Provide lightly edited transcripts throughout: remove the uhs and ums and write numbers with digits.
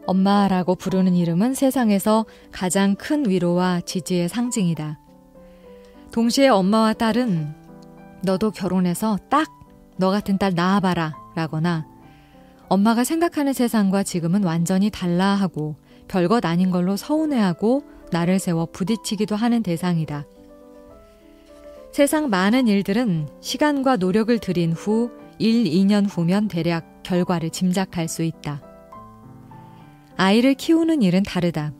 엄마라고 부르는 이름은 세상에서 가장 큰 위로와 지지의 상징이다. 동시에 엄마와 딸은 너도 결혼해서 딱 너 같은 딸 낳아봐라 라거나 엄마가 생각하는 세상과 지금은 완전히 달라 하고 별것 아닌 걸로 서운해하고 나를 세워 부딪히기도 하는 대상이다. 세상 많은 일들은 시간과 노력을 들인 후 1, 2년 후면 대략 결과를 짐작할 수 있다. 아이를 키우는 일은 다르다.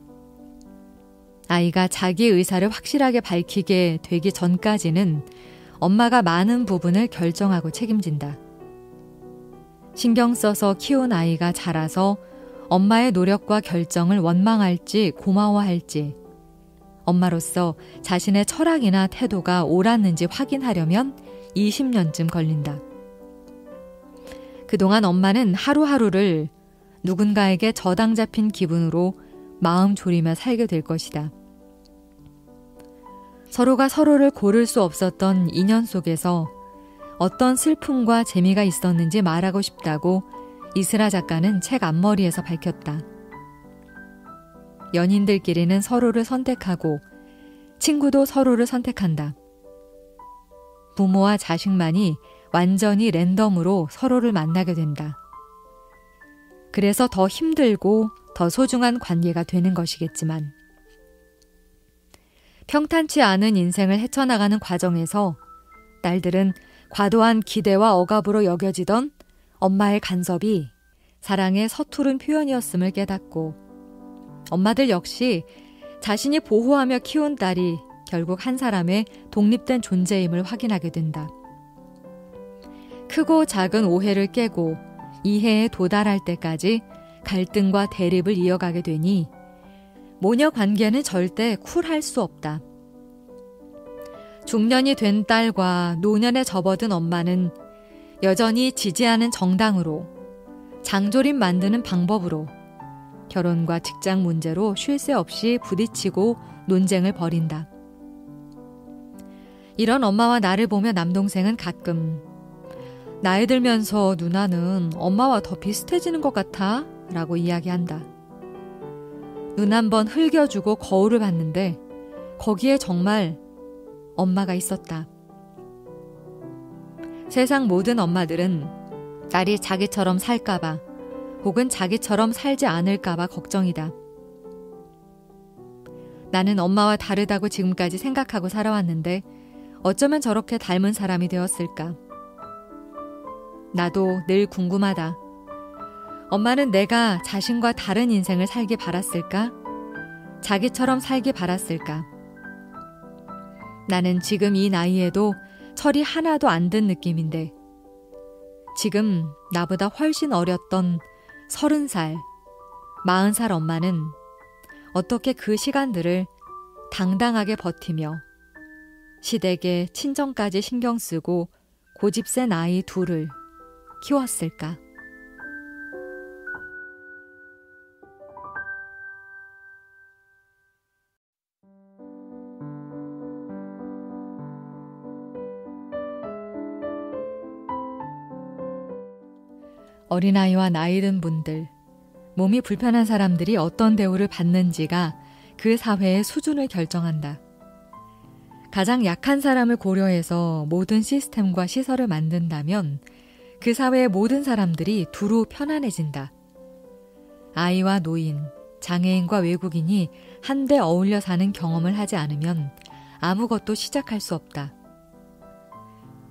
아이가 자기 의사를 확실하게 밝히게 되기 전까지는 엄마가 많은 부분을 결정하고 책임진다. 신경 써서 키운 아이가 자라서 엄마의 노력과 결정을 원망할지 고마워할지 엄마로서 자신의 철학이나 태도가 옳았는지 확인하려면 20년쯤 걸린다. 그동안 엄마는 하루하루를 누군가에게 저당 잡힌 기분으로 마음 졸이며 살게 될 것이다. 서로가 서로를 고를 수 없었던 인연 속에서 어떤 슬픔과 재미가 있었는지 말하고 싶다고 이슬아 작가는 책 앞머리에서 밝혔다. 연인들끼리는 서로를 선택하고 친구도 서로를 선택한다. 부모와 자식만이 완전히 랜덤으로 서로를 만나게 된다. 그래서 더 힘들고 더 소중한 관계가 되는 것이겠지만 평탄치 않은 인생을 헤쳐나가는 과정에서 딸들은 과도한 기대와 억압으로 여겨지던 엄마의 간섭이 사랑의 서투른 표현이었음을 깨닫고 엄마들 역시 자신이 보호하며 키운 딸이 결국 한 사람의 독립된 존재임을 확인하게 된다. 크고 작은 오해를 깨고 이해에 도달할 때까지 갈등과 대립을 이어가게 되니 모녀 관계는 절대 쿨할 수 없다. 중년이 된 딸과 노년에 접어든 엄마는 여전히 지지하는 정당으로 장조림 만드는 방법으로 결혼과 직장 문제로 쉴 새 없이 부딪히고 논쟁을 벌인다. 이런 엄마와 나를 보며 남동생은 가끔 나이 들면서 누나는 엄마와 더 비슷해지는 것 같아 라고 이야기한다. 눈 한번 흘겨주고 거울을 봤는데 거기에 정말 엄마가 있었다. 세상 모든 엄마들은 딸이 자기처럼 살까봐 혹은 자기처럼 살지 않을까봐 걱정이다. 나는 엄마와 다르다고 지금까지 생각하고 살아왔는데 어쩌면 저렇게 닮은 사람이 되었을까? 나도 늘 궁금하다. 엄마는 내가 자신과 다른 인생을 살기 바랐을까? 자기처럼 살기 바랐을까? 나는 지금 이 나이에도 철이 하나도 안 든 느낌인데 지금 나보다 훨씬 어렸던 30살, 40살 엄마는 어떻게 그 시간들을 당당하게 버티며 시댁의 친정까지 신경 쓰고 고집센 아이 둘을 키웠을까? 어린아이와 나이 든 분들, 몸이 불편한 사람들이 어떤 대우를 받는지가 그 사회의 수준을 결정한다. 가장 약한 사람을 고려해서 모든 시스템과 시설을 만든다면 그 사회의 모든 사람들이 두루 편안해진다. 아이와 노인, 장애인과 외국인이 한데 어울려 사는 경험을 하지 않으면 아무것도 시작할 수 없다.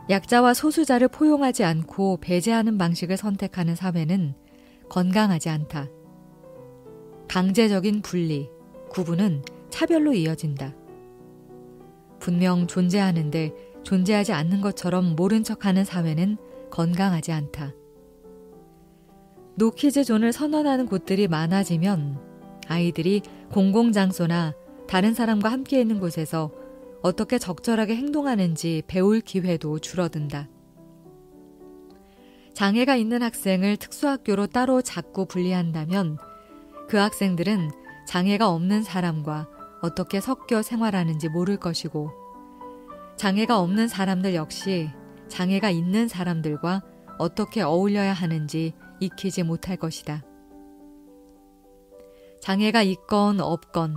약자와 소수자를 포용하지 않고 배제하는 방식을 선택하는 사회는 건강하지 않다. 강제적인 분리, 구분은 차별로 이어진다. 분명 존재하는데 존재하지 않는 것처럼 모른 척하는 사회는 건강하지 않다. 노키즈 존을 선언하는 곳들이 많아지면 아이들이 공공장소나 다른 사람과 함께 있는 곳에서 어떻게 적절하게 행동하는지 배울 기회도 줄어든다. 장애가 있는 학생을 특수학교로 따로 자꾸 분리한다면 그 학생들은 장애가 없는 사람과 어떻게 섞여 생활하는지 모를 것이고 장애가 없는 사람들 역시 장애가 있는 사람들과 어떻게 어울려야 하는지 익히지 못할 것이다. 장애가 있건 없건,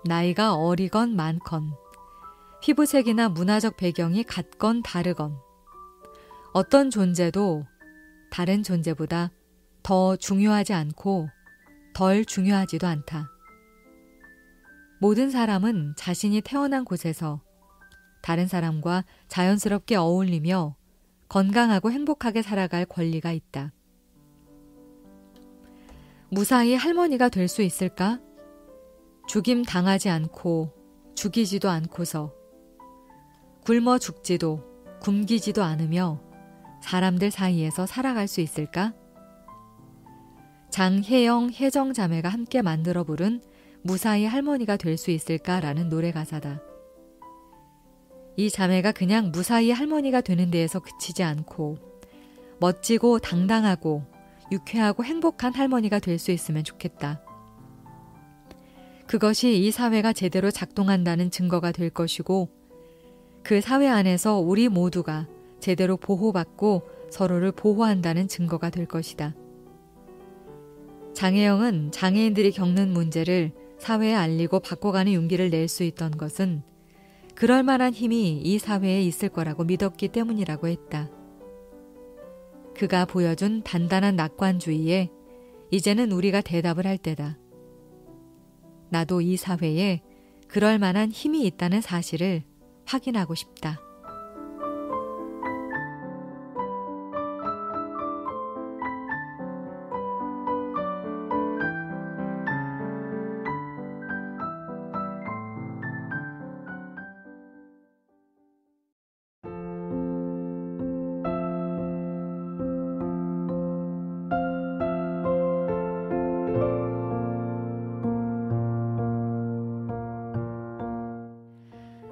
나이가 어리건 많건, 피부색이나 문화적 배경이 같건 다르건, 어떤 존재도 다른 존재보다 더 중요하지 않고 덜 중요하지도 않다. 모든 사람은 자신이 태어난 곳에서 다른 사람과 자연스럽게 어울리며 건강하고 행복하게 살아갈 권리가 있다. 무사히 할머니가 될 수 있을까? 죽임 당하지 않고 죽이지도 않고서 굶어 죽지도 굶기지도 않으며 사람들 사이에서 살아갈 수 있을까? 장혜영, 혜정 자매가 함께 만들어 부른 무사히 할머니가 될 수 있을까라는 노래 가사다. 이 자매가 그냥 무사히 할머니가 되는 데에서 그치지 않고 멋지고 당당하고 유쾌하고 행복한 할머니가 될 수 있으면 좋겠다. 그것이 이 사회가 제대로 작동한다는 증거가 될 것이고 그 사회 안에서 우리 모두가 제대로 보호받고 서로를 보호한다는 증거가 될 것이다. 장혜영은 장애인들이 겪는 문제를 사회에 알리고 바꿔가는 용기를 낼 수 있던 것은 그럴 만한 힘이 이 사회에 있을 거라고 믿었기 때문이라고 했다. 그가 보여준 단단한 낙관주의에 이제는 우리가 대답을 할 때다. 나도 이 사회에 그럴 만한 힘이 있다는 사실을 확인하고 싶다.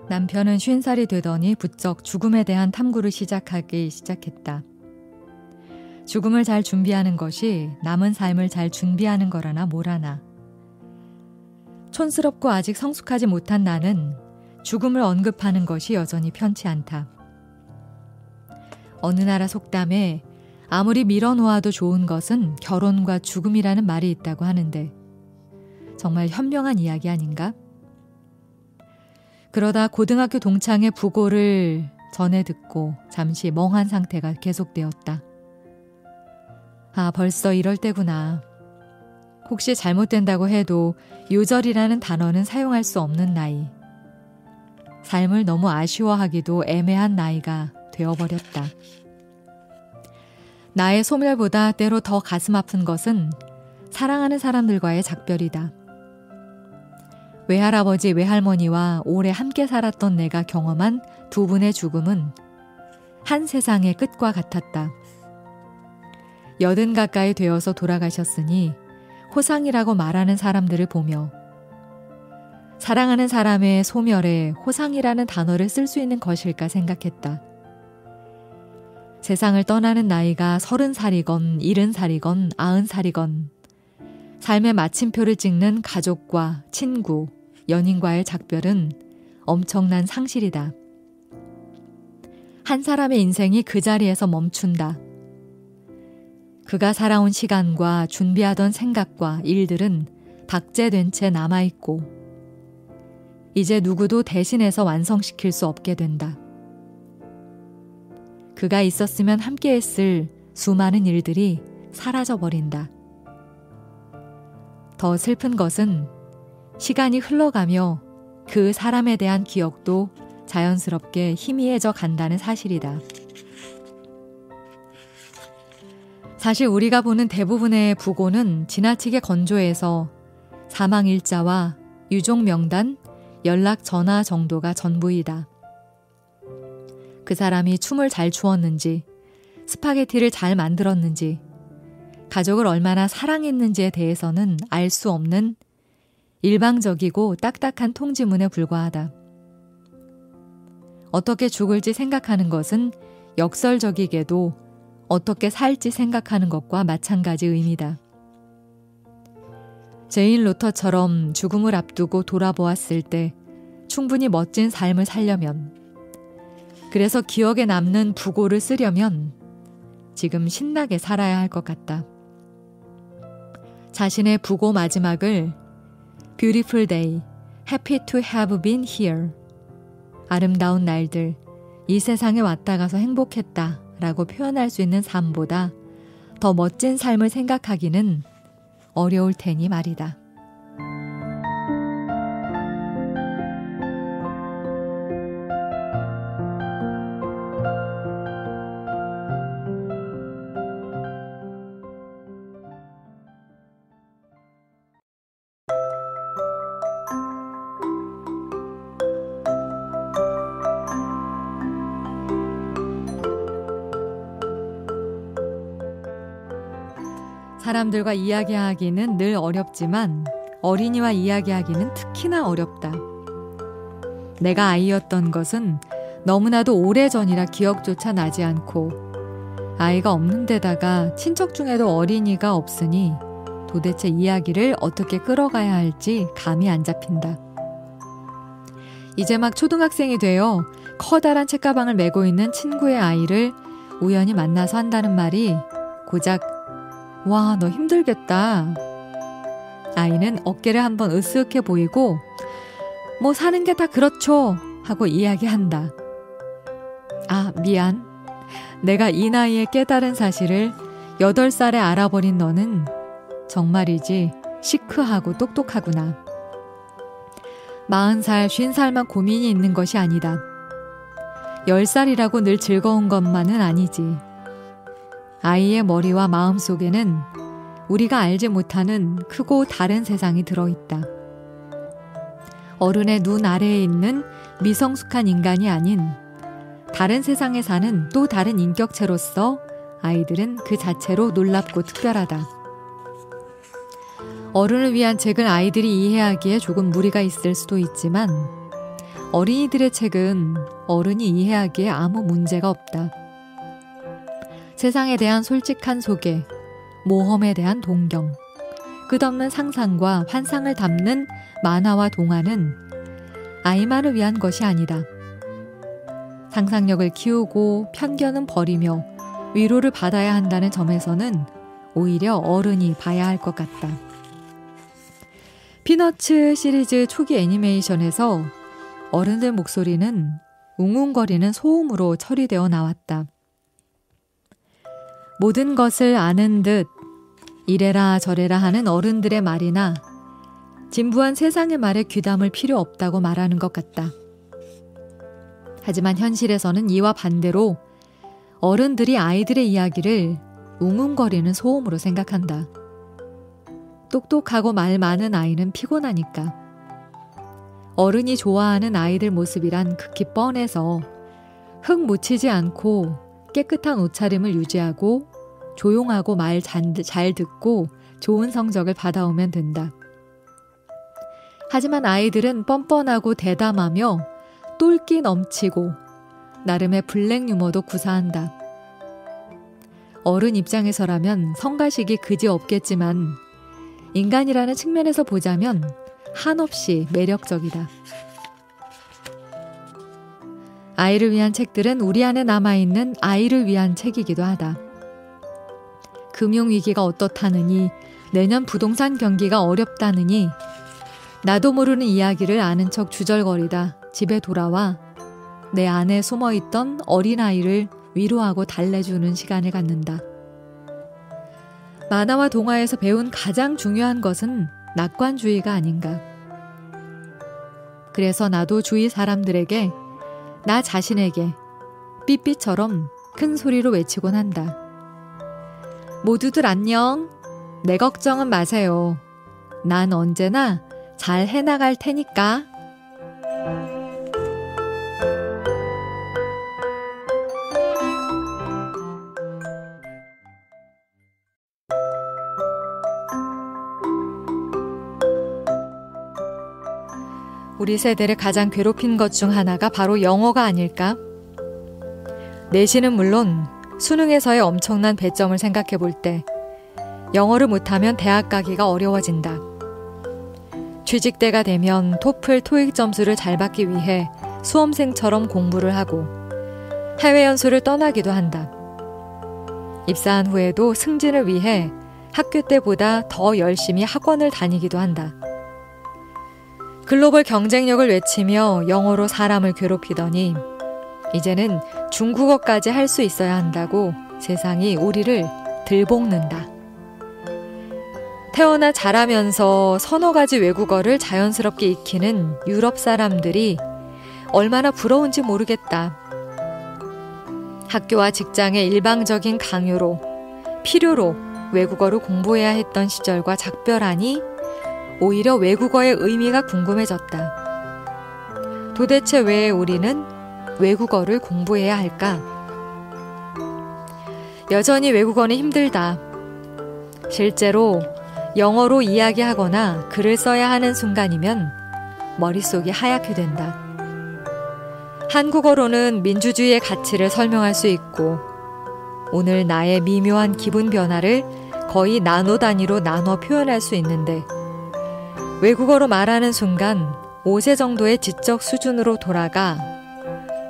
남편은 50살이 되더니 부쩍 죽음에 대한 탐구를 시작하기 시작했다. 죽음을 잘 준비하는 것이 남은 삶을 잘 준비하는 거라나 뭐라나. 촌스럽고 아직 성숙하지 못한 나는 죽음을 언급하는 것이 여전히 편치 않다. 어느 나라 속담에 아무리 밀어놓아도 좋은 것은 결혼과 죽음이라는 말이 있다고 하는데 정말 현명한 이야기 아닌가? 그러다 고등학교 동창의 부고를 전해 듣고 잠시 멍한 상태가 계속되었다. 아, 벌써 이럴 때구나. 혹시 잘못된다고 해도 요절이라는 단어는 사용할 수 없는 나이. 삶을 너무 아쉬워하기도 애매한 나이가 되어버렸다. 나의 소멸보다 때로 더 가슴 아픈 것은 사랑하는 사람들과의 작별이다. 외할아버지, 외할머니와 오래 함께 살았던 내가 경험한 두 분의 죽음은 한 세상의 끝과 같았다. 80 가까이 되어서 돌아가셨으니 호상이라고 말하는 사람들을 보며 사랑하는 사람의 소멸에 호상이라는 단어를 쓸 수 있는 것일까 생각했다. 세상을 떠나는 나이가 30살이건 70살이건 90살이건 삶의 마침표를 찍는 가족과 친구, 연인과의 작별은 엄청난 상실이다. 한 사람의 인생이 그 자리에서 멈춘다. 그가 살아온 시간과 준비하던 생각과 일들은 박제된 채 남아있고 이제 누구도 대신해서 완성시킬 수 없게 된다. 그가 있었으면 함께했을 수많은 일들이 사라져버린다. 더 슬픈 것은 시간이 흘러가며 그 사람에 대한 기억도 자연스럽게 희미해져 간다는 사실이다. 사실 우리가 보는 대부분의 부고는 지나치게 건조해서 사망일자와 유족 명단, 연락 전화 정도가 전부이다. 그 사람이 춤을 잘 추었는지, 스파게티를 잘 만들었는지, 가족을 얼마나 사랑했는지에 대해서는 알 수 없는 일방적이고 딱딱한 통지문에 불과하다. 어떻게 죽을지 생각하는 것은 역설적이게도 어떻게 살지 생각하는 것과 마찬가지 의미다. 제인 로터처럼 죽음을 앞두고 돌아보았을 때 충분히 멋진 삶을 살려면, 그래서 기억에 남는 부고를 쓰려면 지금 신나게 살아야 할 것 같다. 자신의 부고 마지막을 Beautiful day. Happy to have been here. 아름다운 날들. 이 세상에 왔다 가서 행복했다 라고 표현할 수 있는 삶보다 더 멋진 삶을 생각하기는 어려울 테니 말이다. 사람들과 이야기하기는 늘 어렵지만 어린이와 이야기하기는 특히나 어렵다. 내가 아이였던 것은 너무나도 오래전이라 기억조차 나지 않고 아이가 없는 데다가 친척 중에도 어린이가 없으니 도대체 이야기를 어떻게 끌어가야 할지 감이 안 잡힌다. 이제 막 초등학생이 되어 커다란 책가방을 메고 있는 친구의 아이를 우연히 만나서 한다는 말이 고작 와, 너 힘들겠다. 아이는 어깨를 한번 으쓱해 보이고 뭐 사는 게 다 그렇죠 하고 이야기한다. 아, 미안. 내가 이 나이에 깨달은 사실을 8살에 알아버린 너는 정말이지 시크하고 똑똑하구나. 40살, 50살만 고민이 있는 것이 아니다. 10살이라고 늘 즐거운 것만은 아니지. 아이의 머리와 마음 속에는 우리가 알지 못하는 크고 다른 세상이 들어있다. 어른의 눈 아래에 있는 미성숙한 인간이 아닌 다른 세상에 사는 또 다른 인격체로서 아이들은 그 자체로 놀랍고 특별하다. 어른을 위한 책을 아이들이 이해하기에 조금 무리가 있을 수도 있지만 어린이들의 책은 어른이 이해하기에 아무 문제가 없다. 세상에 대한 솔직한 소개, 모험에 대한 동경, 끝없는 상상과 환상을 담는 만화와 동화는 아이만을 위한 것이 아니다. 상상력을 키우고 편견은 버리며 위로를 받아야 한다는 점에서는 오히려 어른이 봐야 할 것 같다. 피너츠 시리즈 초기 애니메이션에서 어른들 목소리는 웅웅거리는 소음으로 처리되어 나왔다. 모든 것을 아는 듯 이래라 저래라 하는 어른들의 말이나 진부한 세상의 말에 귀담을 필요 없다고 말하는 것 같다. 하지만 현실에서는 이와 반대로 어른들이 아이들의 이야기를 웅웅거리는 소음으로 생각한다. 똑똑하고 말 많은 아이는 피곤하니까. 어른이 좋아하는 아이들 모습이란 극히 뻔해서 흙 묻히지 않고 깨끗한 옷차림을 유지하고 조용하고 말 잘 듣고 좋은 성적을 받아오면 된다. 하지만 아이들은 뻔뻔하고 대담하며 똘끼 넘치고 나름의 블랙 유머도 구사한다. 어른 입장에서라면 성가시기 그지없겠지만 인간이라는 측면에서 보자면 한없이 매력적이다. 아이를 위한 책들은 우리 안에 남아있는 아이를 위한 책이기도 하다. 금융위기가 어떻다느니, 내년 부동산 경기가 어렵다느니, 나도 모르는 이야기를 아는 척 주절거리다 집에 돌아와 내 안에 숨어있던 어린아이를 위로하고 달래주는 시간을 갖는다. 만화와 동화에서 배운 가장 중요한 것은 낙관주의가 아닌가. 그래서 나도 주위 사람들에게 나 자신에게 삐삐처럼 큰 소리로 외치곤 한다. 모두들 안녕. 내 걱정은 마세요. 난 언제나 잘 해나갈 테니까. 우리 세대를 가장 괴롭힌 것 중 하나가 바로 영어가 아닐까? 내신은 물론 수능에서의 엄청난 배점을 생각해 볼 때 영어를 못하면 대학 가기가 어려워진다. 취직 때가 되면 토플, 토익 점수를 잘 받기 위해 수험생처럼 공부를 하고 해외 연수를 떠나기도 한다. 입사한 후에도 승진을 위해 학교 때보다 더 열심히 학원을 다니기도 한다. 글로벌 경쟁력을 외치며 영어로 사람을 괴롭히더니 이제는 중국어까지 할 수 있어야 한다고 세상이 우리를 들볶는다. 태어나 자라면서 서너 가지 외국어를 자연스럽게 익히는 유럽 사람들이 얼마나 부러운지 모르겠다. 학교와 직장의 일방적인 강요로, 필요로 외국어를 공부해야 했던 시절과 작별하니 오히려 외국어의 의미가 궁금해졌다. 도대체 왜 우리는 외국어를 공부해야 할까? 여전히 외국어는 힘들다. 실제로 영어로 이야기하거나 글을 써야 하는 순간이면 머릿속이 하얗게 된다. 한국어로는 민주주의의 가치를 설명할 수 있고 오늘 나의 미묘한 기분 변화를 거의 나노 단위로 나눠 표현할 수 있는데 외국어로 말하는 순간 5세 정도의 지적 수준으로 돌아가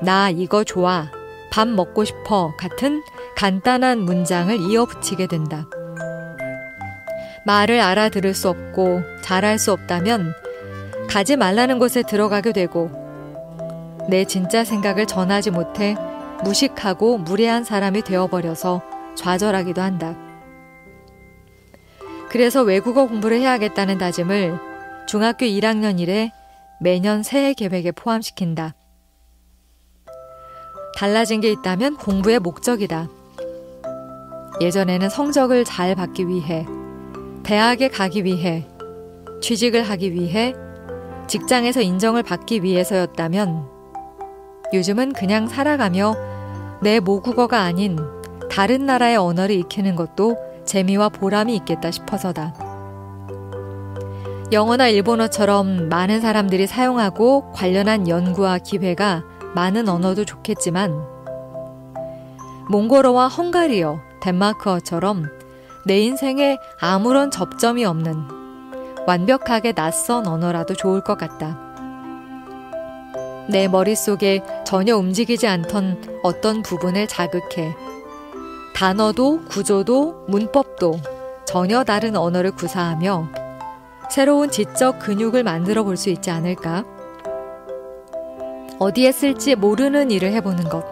나 이거 좋아, 밥 먹고 싶어 같은 간단한 문장을 이어붙이게 된다. 말을 알아들을 수 없고 잘할 수 없다면 가지 말라는 곳에 들어가게 되고 내 진짜 생각을 전하지 못해 무식하고 무례한 사람이 되어버려서 좌절하기도 한다. 그래서 외국어 공부를 해야겠다는 다짐을 중학교 1학년 이래 매년 새해 계획에 포함시킨다. 달라진 게 있다면 공부의 목적이다. 예전에는 성적을 잘 받기 위해, 대학에 가기 위해, 취직을 하기 위해, 직장에서 인정을 받기 위해서였다면 요즘은 그냥 살아가며 내 모국어가 아닌 다른 나라의 언어를 익히는 것도 재미와 보람이 있겠다 싶어서다. 영어나 일본어처럼 많은 사람들이 사용하고 관련한 연구와 기회가 많은 언어도 좋겠지만 몽골어와 헝가리어, 덴마크어처럼 내 인생에 아무런 접점이 없는 완벽하게 낯선 언어라도 좋을 것 같다. 내 머릿속에 전혀 움직이지 않던 어떤 부분을 자극해 단어도 구조도 문법도 전혀 다른 언어를 구사하며 새로운 지적 근육을 만들어 볼 수 있지 않을까? 어디에 쓸지 모르는 일을 해보는 것.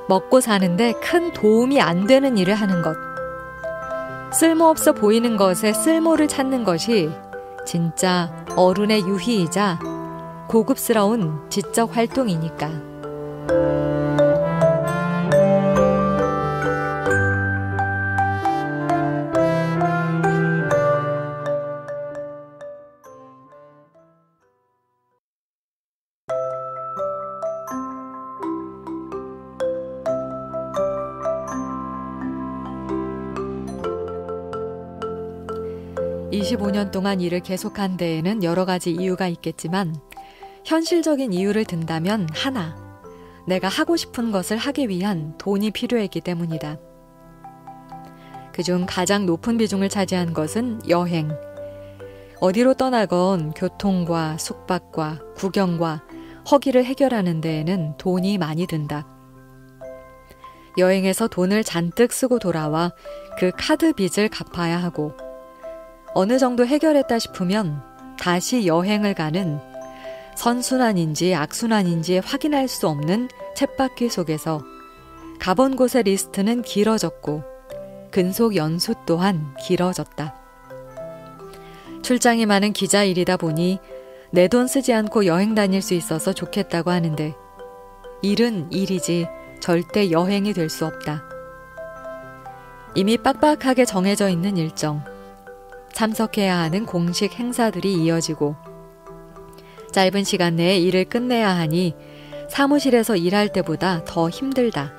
먹고 사는데 큰 도움이 안 되는 일을 하는 것. 쓸모없어 보이는 것에 쓸모를 찾는 것이 진짜 어른의 유희이자 고급스러운 지적 활동이니까. 25년 동안 일을 계속한 데에는 여러 가지 이유가 있겠지만 현실적인 이유를 든다면 하나, 내가 하고 싶은 것을 하기 위한 돈이 필요했기 때문이다. 그중 가장 높은 비중을 차지한 것은 여행. 어디로 떠나건 교통과 숙박과 구경과 허기를 해결하는 데에는 돈이 많이 든다. 여행에서 돈을 잔뜩 쓰고 돌아와 그 카드 빚을 갚아야 하고 어느 정도 해결했다 싶으면 다시 여행을 가는 선순환인지 악순환인지 확인할 수 없는 쳇바퀴 속에서 가본 곳의 리스트는 길어졌고 근속 연수 또한 길어졌다. 출장이 많은 기자 일이다 보니 내 돈 쓰지 않고 여행 다닐 수 있어서 좋겠다고 하는데 일은 일이지 절대 여행이 될 수 없다. 이미 빡빡하게 정해져 있는 일정, 참석해야 하는 공식 행사들이 이어지고 짧은 시간 내에 일을 끝내야 하니 사무실에서 일할 때보다 더 힘들다.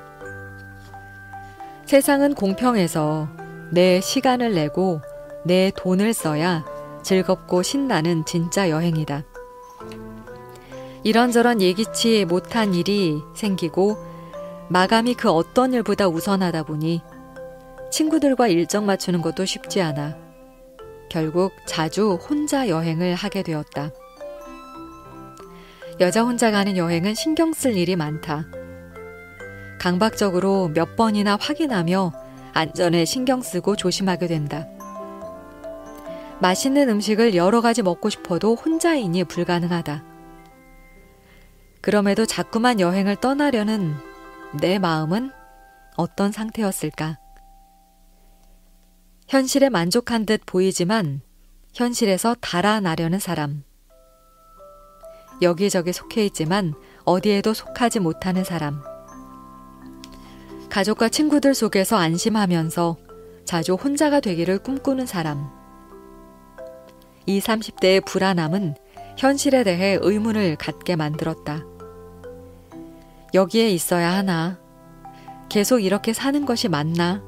세상은 공평해서 내 시간을 내고 내 돈을 써야 즐겁고 신나는 진짜 여행이다. 이런저런 예기치 못한 일이 생기고 마감이 그 어떤 일보다 우선하다 보니 친구들과 일정 맞추는 것도 쉽지 않아 결국 자주 혼자 여행을 하게 되었다. 여자 혼자 가는 여행은 신경 쓸 일이 많다. 강박적으로 몇 번이나 확인하며 안전에 신경 쓰고 조심하게 된다. 맛있는 음식을 여러 가지 먹고 싶어도 혼자이니 불가능하다. 그럼에도 자꾸만 여행을 떠나려는 내 마음은 어떤 상태였을까? 현실에 만족한 듯 보이지만 현실에서 달아나려는 사람. 여기저기 속해 있지만 어디에도 속하지 못하는 사람. 가족과 친구들 속에서 안심하면서 자주 혼자가 되기를 꿈꾸는 사람. 이 30대의 불안함은 현실에 대해 의문을 갖게 만들었다. 여기에 있어야 하나? 계속 이렇게 사는 것이 맞나?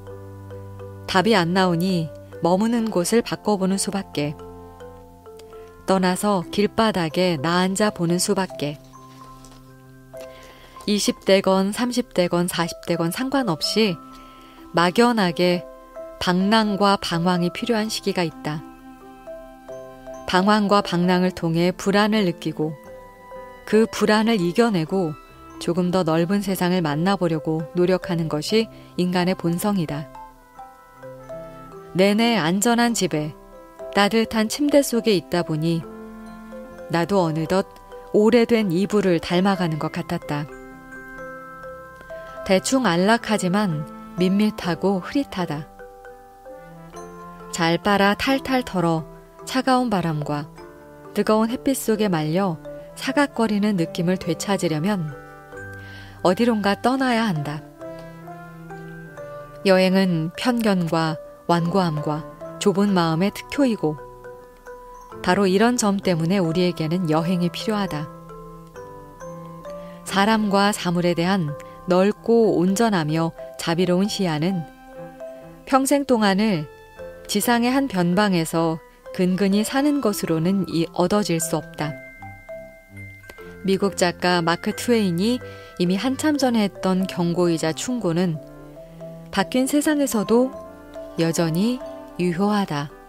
답이 안 나오니 머무는 곳을 바꿔보는 수밖에. 떠나서 길바닥에 나앉아 보는 수밖에. 20대건 30대건 40대건 상관없이 막연하게 방랑과 방황이 필요한 시기가 있다. 방황과 방랑을 통해 불안을 느끼고 그 불안을 이겨내고 조금 더 넓은 세상을 만나보려고 노력하는 것이 인간의 본성이다. 내내 안전한 집에 따뜻한 침대 속에 있다 보니 나도 어느덧 오래된 이불을 닮아가는 것 같았다. 대충 안락하지만 밋밋하고 흐릿하다. 잘 빨아 탈탈 털어 차가운 바람과 뜨거운 햇빛 속에 말려 사각거리는 느낌을 되찾으려면 어디론가 떠나야 한다. 여행은 편견과 완고함과 좁은 마음의 특효이고 바로 이런 점 때문에 우리에게는 여행이 필요하다. 사람과 사물에 대한 넓고 온전하며 자비로운 시야는 평생 동안을 지상의 한 변방에서 근근히 사는 것으로는 얻어질 수 없다. 미국 작가 마크 트웨인이 이미 한참 전에 했던 경고이자 충고는 바뀐 세상에서도 여전히 유효하다.